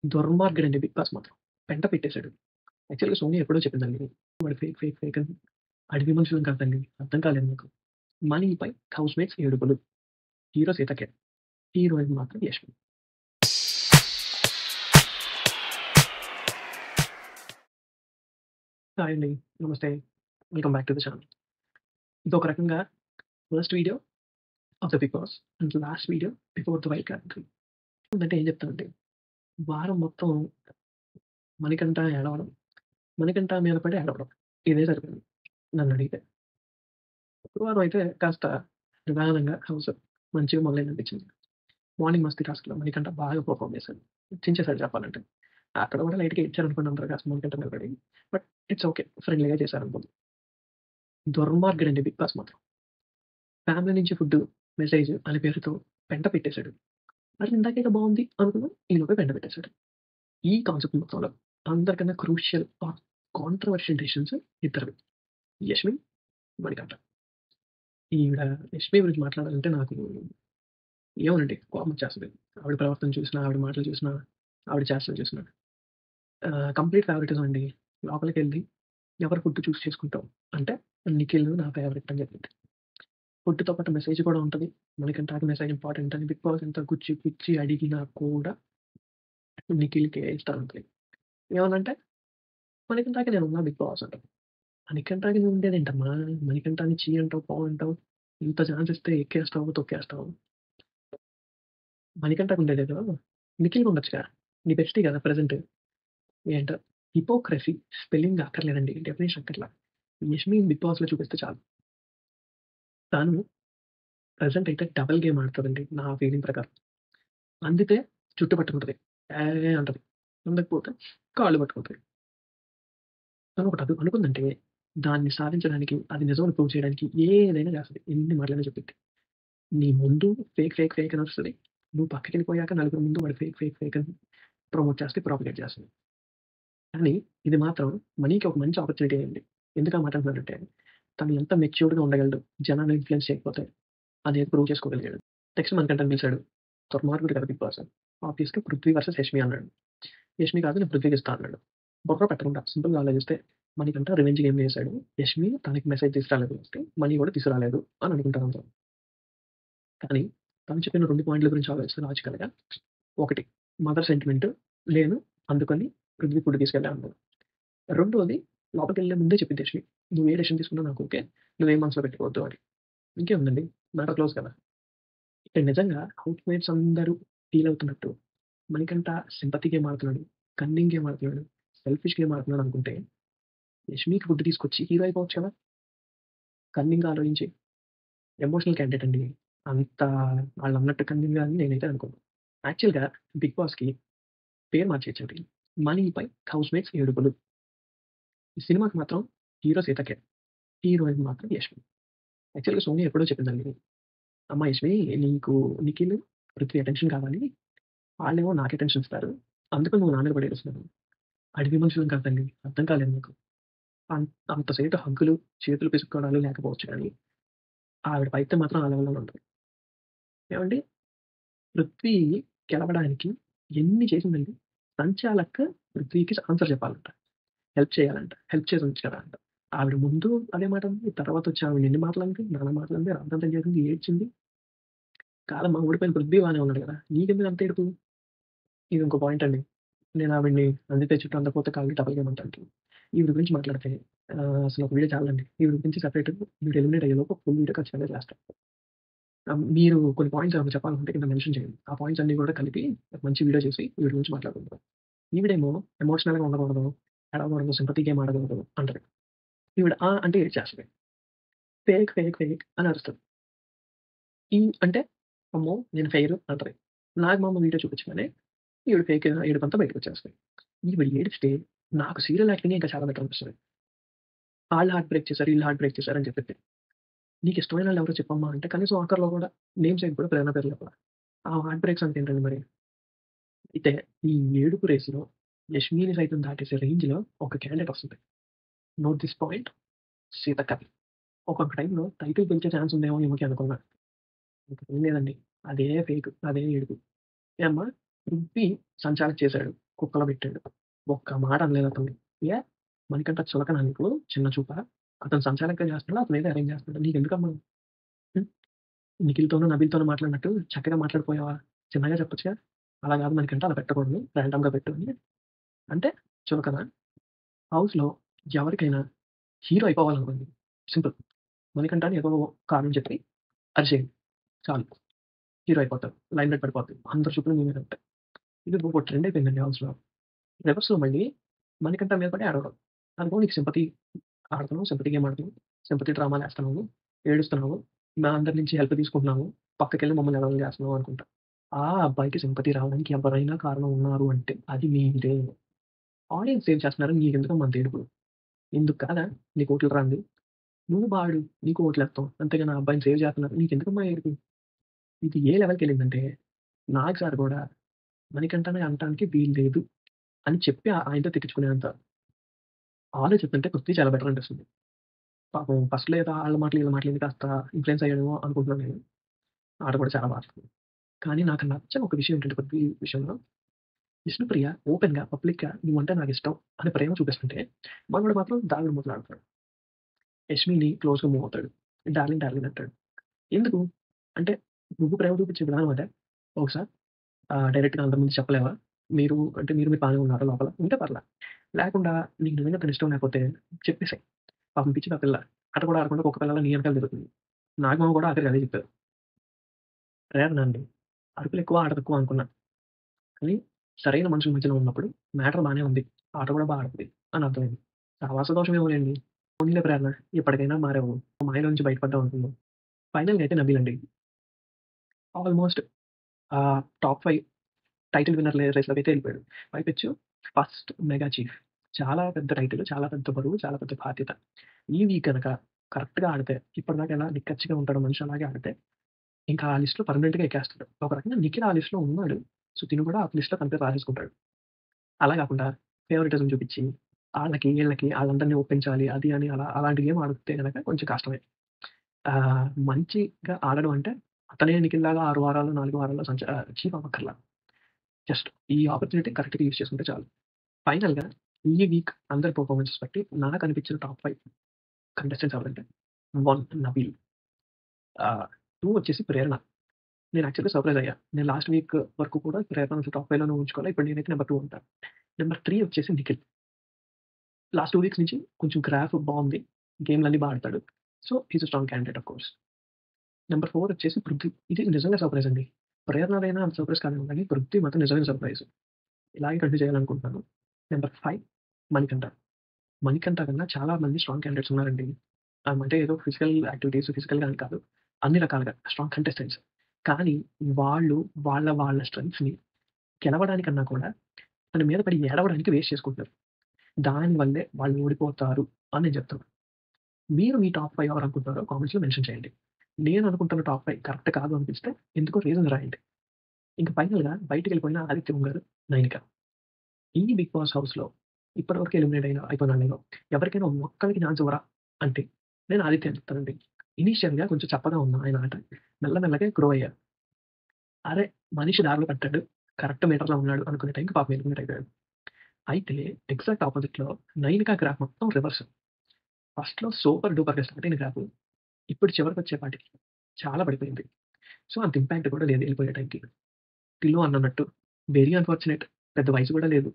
దుర్మార్గుడండి 'big boss' మాత్రం. పెంట పెట్టేసాడు. యాక్చువల్‌గా సోని ఎప్పుడో చెప్పిందండి. వాడు ఫేక్, ఫేక్, ఫేక్ అని. అడవి మనుషులం కాదండి. అర్థం కాలేదు మీకు. మనీపై హౌస్‌మేట్స్ ఏడుపులు. హీరో సీతకే. హీరోయిన్ మాత్రం యష్మి. హాయ్ అండి. నమస్తే. Welcome back to the channel. ఇదొక రకంగా first video of the 'Bigg Boss' and last video before the wild card entry. అంటే ఏం చెప్తానంటే, వారం మొత్తం మణికంఠ ఏడవడం, మణికంఠ మీద పడి ఏడవడం. ఇదే సరిపోయింది నన్నడిగితే. శుక్రవారం అయితే కాస్త నిదానంగా హౌస్ మంచిగా మొదలైందనిపించింది. మార్నింగ్ మస్తీ టాస్క్‌లో మణికంఠ బాగా పెర్ఫార్మ్ చేశాడు. చించేసాడు చెప్పాలంటే. అక్కడ కూడా లైట్‌గా ఇచ్చారనుకోండి అందరూ కాస్త మణికంఠ మీద పడి. But it's okay. ఫ్రెండ్లీగా చేశారనుకోండి. దుర్మార్గుడండి 'బిగ్ బాస్' మాత్రం. ఫ్యామిలీ నుంచి ఫుడ్డు, మెసేజ్ అనే పేరుతో పెంట పెట్టేసాడు. అరే ఇందాకేదో బావుంది అనుకున్నాం. ఈలోపే పెంట పెట్టేసాడు. ఈ కాన్సెప్ట్ మొత్తంలో అందరికన్నా క్రూషియల్ ఆర్ కాంట్రోవర్షియల్ డెసిషన్స్ ఇద్దరివి. యష్మి, మణికంఠ. ఈవిడ యష్మి గురించి మాట్లాడాలంటే నాకు ఏమోనండి కోపమొచ్చేస్తది. ఆవిడ ప్రవర్తన చూసినా, ఆవిడ మాటలు చూసినా, ఆవిడ చేష్టలు చూసినా. కంప్లీట్ ఫేవరెటిజం అండి. లోపలికెళ్ళి ఎవరు ఫుడ్ చూస్ చేసుకుంటాం అంటే నిఖిల్ నా ఫేవరెట్ అని చెప్పింది. ఫుడ్‌తో పాటు మెసేజ్ కూడా ఉంటది. మనకంటాకి మెసేజ్ ఇంపార్టెంట్ అని 'బిగ్ బాస్' ఎంత గుచ్చి గుచ్చి అడిగినా కూడా నిఖిల్‌కే ఇస్తానుంటది. ఏమనంటే "మణికంఠకి నేనున్నా 'బిగ్ బాస్' అంటది. 'మణికంఠకి నువ్వు ఉండేదేంటమ్మా? మణికంఠని ఛీ అంటావు, పో అంటావు. ఇంత ఛాన్స్ ఇస్తే ఎక్కేస్తావు, తొక్కేస్తావు. మణికంఠకి ఉండేదేదో నిఖిల్‌కి ఉండొచ్చుగా. నీ బెస్టీ కదా ప్రెజెంట్." ఏంటో హిపోక్రసీ స్పెల్లింగ్ అక్కర్లేదండి. డెఫినిషన్ అక్కర్ల. యష్మి 'బిగ్ బాస్‌లో' చూపిస్తే చాలు. తను ప్రెజెంట్ అయితే డబుల్ గేమ్ ఆడుతదండి నా ఫీలింగ్ ప్రకారం. అందితే జుట్టు పట్టుకుంటది. అంటది. అందకపోతే కాళ్ళు పట్టుకుంటది. తనొకటి అనుకుందంటే దాన్ని సాధించడానికి, అది నిజమని ప్రూవ్ చేయడానికి ఏదైనా చేస్తది. ఎన్ని మాటలైనా చెప్పిద్ది. నీ ముందు ఫేక్, ఫేక్, ఫేక్ అని వస్తది. నువ్వు పక్కకెళ్ళిపోయాక నలుగురి ముందు వాడు ఫేక్, ఫేక్, ఫేక్ అని ప్రమోట్ చేస్తే ప్రాపగేట్ చేస్తది. కానీ ఇది మాత్రం మనీకి ఒక మంచి ఆపర్చునిటీ అయింది. ఎందుకు ఆ మాట అంటున్నానంటే తను ఎంత మెచ్యూర్డ్‌గా ఉండగలడు జనాన్ని ఇన్‌ఫ్లూయెన్స్ చేయకపోతే అనేది ప్రూవ్ చేసుకోగలిగాడు. నెక్స్ట్ మనకంటని పిలిచాడు. దుర్మార్గుడు కదా 'బిగ్ బాస్.' ఆబ్వియస్‌గా 'పృథ్వీ వర్సెస్ యష్మి' అన్నాడు. యష్మి కాదు నేను 'పృథ్వీకి ఇస్తా' అన్నాడు. బుర్ర పెట్టకుండా సింపుల్‌గా ఆలోచిస్తే మణికంఠ రివెంజ్ గేమ్ చేసాడు. యష్మి తనకి మెసేజ్ తీసుకురాలేదు కాబట్టి మణి కూడా తీసుకురాలేదు అని అనుకుంటారు అందరూ. కానీ తను చెప్పిన 2 పాయింట్ల గురించి ఆలోచిస్తే లాజికల్‌గా ఒకటి మదర్ సెంటిమెంట్ లేదు అందుకని పృథ్వీ ఫుడ్ తీసుకెళ్ళా అన్నాడు. రెండోది లోపలికెళ్ళే ముందే చెప్పింది యష్మి. "నువ్వు ఏ డెసిషన్ తీసుకున్నా నాకు ఓకే. నువ్వేం మనసులో పెట్టుకోవద్దు" అని. ఇంకేముందండి మ్యాటర్ క్లోజ్ కదా! ఇక్కడ నిజంగా హౌస్‌మేట్స్ అందరూ ఫీల్ అవుతున్నట్టు మణికంఠ సింపతి గేమ్ ఆడుతున్నాడు, కన్నింగ్ గేమ్ ఆడుతున్నాడు, సెల్ఫిష్ గేమ్ ఆడుతున్నాడు అనుకుంటే యష్మికి ఫుడ్ తీసుకొచ్చి హీరో అయిపోవచ్చు కదా! కన్నింగ్‌గా ఆలోచించి ఎమోషనల్ క్యాండిడేట్ అండి. అంత ఆళ్ళన్నట్టు కన్నింగ్‌గా అని నేనైతే అనుకోను. యాక్చువల్‌గా 'బిగ్ బాస్‌కి' పేరు మార్చేయొచ్చండి. 'మనీపై హౌస్‌మేట్స్ ఏడుపులు.' ఈ సినిమాకి మాత్రం హీరో సీతకే. హీరోయిన్ మాత్రం యష్మి. యాక్చువల్‌గా సోని ఎప్పుడో చెప్పిందండి. "అమ్మ యష్మి నీకు నిఖిల్, పృథ్వీ అటెన్షన్ కావాలి. ఆళ్ళేమో నాకు అటెన్షన్ ఇస్తారు. అందుకని నువ్వు నా మీద పడి ఏడుస్తున్నావు. అడవి మనుషులం కాదు తల్లి. అర్థం కాలేదు నీకు. అంత సేటు హగ్గులు, చేతులు పిసుక్కోవడాలు లేకపోవచ్చు కానీ, ఆవిడ పైత్యం మాత్రం ఆ లెవెల్‌లోనే ఉంటది. ఏవండీ పృథ్వీ గెలవడానికి ఎన్ని చేసిందండి. సంచాలక్ పృథ్వీకి ఆన్సర్ చెప్పాలంట. హెల్ప్ చేయాలంట. హెల్ప్ చేసి ఉంచు కదా అంట. ఆవిడ ముందు అదే మాట అంది. తర్వాతొచ్చి ఆవిడ ఎన్ని మాటలంది, నానా మాటలంది, రాద్ధాంతం చేసింది, ఏడ్చింది. కాదమ్మా ఓడిపోయిన పృథ్వీ బానే ఉన్నాడు కదా! నీకెందుకు అంత ఏడుపు? ఇది ఇంకో పాయింట్ అండి. నేను ఆవిడని అందితే చుట్టూ అందకపోతే కాళ్ళు డబల్ గేమంటానికి. ఈవిడ గురించి మాట్లాడితే అసలు ఒక వీడియో చాలండి. ఈవిడ గురించి సెపరేట్ వీడు ఎలిమినేట్ అయ్యేలోపు ఫుల్ వీడియో ఖచ్చితంగా చేస్తా. మీరు కొన్ని పాయింట్స్ ఏమైనా చెప్పాలనుకుంటే కింద మెన్షన్ చేయండి. ఆ పాయింట్స్ అన్నీ కూడా కలిపి ఒక మంచి వీడియో చేసి వీడి గురించి మాట్లాడుకుందాం. ఈవిడేమో ఎమోషనల్‌గా ఉండకూడదు, ఏడవకూడదు, సింపతి గేమ్ ఆడకూడదు అంటది. ఈవిడ ఆ! అంటే ఏడ్చేస్తది. ఫేక్, ఫేక్, ఫేక్ అని అరుస్తది. అంటే అమ్మో! నేను ఫెయిరు అంటది. నాగమామ వీడియో చూపించగానే ఈవిడ ఫేక్ ఏడుపంతా బయటకొచ్చేస్తది. ఈవిడ ఏడిస్తే నాకు సీరియల్ యాక్టింగే ఇంకా చాలా బెటర్ అనిపిస్తది. ఆళ్ళు హార్ట్ బ్రేక్ చేసారు, ఈళ్ళు హార్ట్ బ్రేక్ చేసారు అని చెప్పిద్ది. నీకిష్టమైనోళ్ళు ఎవరో చెప్పమ్మా అంటే కనీసం ఆఖరిలో కూడా నేమ్ సైడ్ కూడా ప్రేరణ పేర్లు చెప్పలా. ఆ హార్ట్ బ్రేక్స్ అంటే ఏంటండి మరి? అయితే ఈ ఏడుపు రేస్‌లో యష్మిని సైతం దాటేసే రేంజ్‌లో ఒక క్యాండిడేట్ వస్తది. Note this point Seethakka. ఒక్కొక్క టైమ్‌లో టైటిల్ గెలిచే ఛాన్స్ ఉందేమో ఈమెకి అనుకున్నా. ఏం లేదండి. అదే ఫేక్. అదే ఏడుపు. ఏమ్మా పృథ్వీ సంచాలక్ చేసాడు. కుక్కలో పెట్టాడు. ఒక్క మాట అనలేదు అతన్ని. ఏ మణికంఠ చులకనా నీకు? చిన్న చూపా? అతను సంచాలకుడిగా చేస్తున్నాడు. అతను ఏదో అరేంజ్ చేస్తున్నాడు. నీకెందుకమ్మా? హ్మ్. నిఖిల్‌తోనో, నబీల్‌తోనో మాట్లాడినట్టు చక్కగా మాట్లాడిపోయావా? చిన్నగా చెప్పొచ్చుగా. అలా కాదు మణికంఠ అలా పెట్టకూడదు. ర్యాండమ్‌గా పెట్టు అని. అంటే చులకనా? హౌస్‌లో ఎవరికైనా హీరో అయిపోవాలనుకోండి. సింపుల్. మణికంఠ అని ఏదో కారణం చెప్పి అరిచేయండి. చాలు. హీరో అయిపోతారు. లైమ్‌లైట్ పడిపోద్ది. అందరి చూపులు మీ మీద ఉంటాయి. ఇది ఒక ట్రెండ్ అయిపోయిందండి హౌస్‌లో. రివర్స్‌లో మళ్ళీ మణికంఠ మీద పడి ఏడవడం. అనుకో నీకు సింపతి ఆడుతున్నావు. సింపతి గేమ్ ఆడుతున్నావు. సింపతి డ్రామాలేస్తున్నావు. ఏడుస్తున్నావు. మా అందరి నుంచి హెల్ప్ తీసుకుంటున్నావు. పక్కకెళ్ళి మమ్మల్ని ఎగతాళి చేస్తున్నావు అనుకుంటా. ఆ అబ్బాయికి సింపతి రావడానికి ఎవరైనా కారణం ఉన్నారు అంటే అది మీరే. ఆడియన్స్ సేవ్ చేస్తున్నారని నీకెందుకమ్మా అంత ఏడుపు? ఎందుకు కాదా నీకు ఓట్లు రాంది? నువ్వు బాడు. నీకు ఓట్లేస్తాం. అంతేగాని ఆ అబ్బాయిని సేవ్ చేస్తున్నారు. నీకెందుకమ్మా ఏడుపు? ఇది ఏ లెవెల్‌కెళ్ళిందంటే నాగ్ సార్ గూడా మణికంఠని అనటానికి వీలు లేదు అని చెప్పి ఆయనతో తిట్టించుకునేంత ఆలోచిస్తుంటే 'పృథ్వీ' చాలా బెటర్ అనిపిస్తుంది. పాపం ఫస్ట్‌లో ఏదో ఆళ్ళ మాటలు, ఈళ్ళ మాటలు విని కాస్త ఇన్‌ఫ్లూయెన్స్ అయ్యాడేమో అనుకుంటున్నాను నేను. ఆట కూడా చాలా బా ఆడుతుంది. కానీ నాకు నచ్చని ఒక విషయం ఏంటంటే 'పృథ్వీ' విషయంలో విష్ణుప్రియ ఓపెన్‌గా, పబ్లిక్‌గా నువ్వంటే నాకిష్టం అని ప్రేమ చూపిస్తుంటే, మనోడు మాత్రం దాగుడు మూతలు ఆడతాడు. యష్మిని క్లోజ్‌గా మూవ్ అవుతాడు. డార్లింగ్, డార్లింగ్ అంటాడు. ఎందుకు? అంటే నువ్వు ప్రేమ చూపించే విధానం అదా? బహుశా డైరెక్ట్‌గా అంతకుముందు చెప్పలేవా? మీరు బానే ఉన్నారా లోపల? ఉంటే పర్లా. లేకుండా నీకు నిజంగా తను ఇష్టం లేకపోతే చెప్పేసేయి. పాపం పిచ్చిది ఆ పిల్ల. ఆట కూడా ఆడకుండా కుక్క పిల్లలా నీ ఎనకాల తిరుగుతుంది. నాగమామ కూడా ఆఖరికి అదే చెప్పారు. ప్రేరణ అండి. అరుపులెక్కువ, ఆట తక్కువ అనుకున్నా. కానీ సరైన మనుషుల మధ్యలో ఉన్నప్పుడు మ్యాటర్ బానే ఉంది. ఆట కూడా బా ఆడుతది అని అర్థమైంది. సావాస దోషమేమోలెండి. పోనీలే ప్రేరణ ఇప్పటికైనా మారావు. మాయలో నుంచి బయటపడ్డావు అనుకుందాం. ఫైనల్‌గా అయితే నబీల్ అండి. ఆల్‌మోస్ట్ టాప్ 5 టైటిల్ విన్నర్ రేస్‌లోకైతే ఎళ్ళిపోయాడు. పైపెచ్చు ఫస్ట్ మెగా చీఫ్. చాలా పెద్ద టైటిల్, చాలా పెద్ద బరువు, చాలా పెద్ద బాధ్యత. ఈ వీక్ గనక కరెక్ట్‌గా ఆడితే ఇప్పటిదాకా ఎలా నిక్కచ్చిగా ఉంటాడో మనిషి అలాగే ఆడితే ఇంకా ఆ లిస్ట్‌లో పర్మనెంట్‌గా ఎక్కేస్తాడు. ఒక రకంగా నిఖిల్ ఆ లిస్ట్‌లో ఉన్నాడు. సో, తిను కూడా ఆ లిస్ట్‌లో తన పేరు రాసేసుకుంటాడు. అలా కాకుండా ఫేవరెటిజం చూపించి ఆళ్ళకి, ఈళ్ళకి ఆళ్ళందరిని ఒప్పించాలి అది అని అలాంటి గేమ్ ఆడితే గనక కొంచెం కష్టమే. మంచిగా ఆడడం అంటే అతనే నిఖిల్‌లాగా 6 వారాలు, 4 వారాల్లో చీఫ్ అవ్వక్కర్లా. జస్ట్ ఈ ఆపర్చునిటీ కరెక్ట్‌గా యూజ్ చేసుకుంటే చాలు. ఫైనల్‌గా ఈ వీక్ అందరి పెర్ఫార్మన్సెస్ బట్టి నాకనిపించిన టాప్ 5 కంటెస్టెంట్స్ ఎవరంటే 1 నబీల్, 2 వచ్చేసి ప్రేరణ. నేను యాక్చువల్‌గా సర్ప్రైజ్ అయ్యా. నేను లాస్ట్ వీక్ వరకు కూడా ప్రేరణను అసలు టాప్ 5లోనే ఉంచుకోలే. ఇప్పుడు నేనైతే నంబర్ 2 ఉంటా. నంబర్ 3 వచ్చేసి నిఖిల్. లాస్ట్ 2 వీక్స్ నుంచి కొంచెం గ్రాఫ్ బావుంది. గేమ్‌లన్నీ బా ఆడతాడు. So, he is a strong candidate of course. Number 4 వచ్చేసి పృథ్వీ. ఇది నిజంగా సర్ప్రైజ్ అండి. ప్రేరణదైనా అంత సర్ప్రైజ్ కాదేమో గానీ, పృథ్వీ మాత్రం నిజమైన సర్ప్రైజ్. ఇలాగే కంటిన్యూ చేయాలనుకుంటున్నాను. నంబర్ 5 మణికంఠ. మణికంఠ కన్నా చాలా మంది స్ట్రాంగ్ క్యాండిడేట్స్ ఉన్నారండి. అంటే ఏదో ఫిజికల్ యాక్టివిటీస్ ఫిజికల్‌గా అని కాదు. అన్ని రకాలుగా స్ట్రాంగ్ కంటెస్టెంట్స్. కానీ వాళ్ళు వాళ్ళ స్ట్రెంగ్త్స్‌ని గెలవడానికన్నా కూడా తన మీద పడి ఏడవడానికి వేస్ట్ చేసుకుంటున్నారు. దాని వల్లే వాళ్ళు ఓడిపోతారు అని నేను చెప్తున్నా. మీరు మీ టాప్ 5 ఎవరనుకుంటున్నారో కామెంట్స్‌లో మెన్షన్ చేయండి. నేను అనుకుంటున్న టాప్ 5 కరెక్ట్ కాదు అనిపిస్తే ఎందుకో రీజన్ రాయండి. ఇంక ఫైనల్‌గా బయటికెళ్ళిపోయిన ఆదిత్య ఉంగారు, నైనిక. ఈ 'బిగ్ బాస్' హౌస్‌లో ఇప్పటివరకు ఎలిమినేట్ అయిపోయిన వాళ్ళలో ఎవరికైనా ఒక్కళ్ళకి ఛాన్స్ ఇవ్వరా అంటే నేను ఆదిత్య అని చెప్తానండి. ఇనీషియల్‌గా కొంచెం చప్పగా ఉన్న ఆయన ఆట మెల్లమెల్లగా గ్రో అయ్యారు. అరే! మనిషి దారిలో పడ్డాడు. కరెక్ట్ మీటర్‌లో ఉన్నాడు అనుకునే టైంకి పాపం ఎలిమినేట్ అయిపోయాడు. అయితే ఎగ్జాక్ట్ ఆపోజిట్‌లో నైనిక గ్రాఫ్ మొత్తం రివర్స్. ఫస్ట్‌లో సూపర్ డూపర్‌గా స్టార్ట్ అయిన గ్రాఫ్ ఇప్పుడు చివరికొచ్చేపాటికి చాలా పడిపోయింది. సో, అంత ఇంపాక్ట్ కూడా లేదు ఎళ్ళిపోయే టైంకి. టిల్లు అన్నట్టు వెరీ అన్‌ఫార్చునేట్ పెద్ద వయసు కూడా లేదు.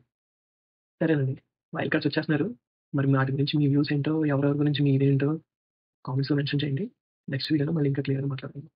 సరేనండి. వైల్డ్ కార్డ్స్ వచ్చేస్తున్నారు. మరి వాటి గురించి మీ వ్యూస్ ఏంటో, ఎవరెవరి గురించి మీదేంటో కామెంట్స్‌లో మెన్షన్ చేయండి. నెక్స్ట్ వీడియోలో మళ్ళీ ఇంకా క్లియర్‌గా మాట్లాడదాం.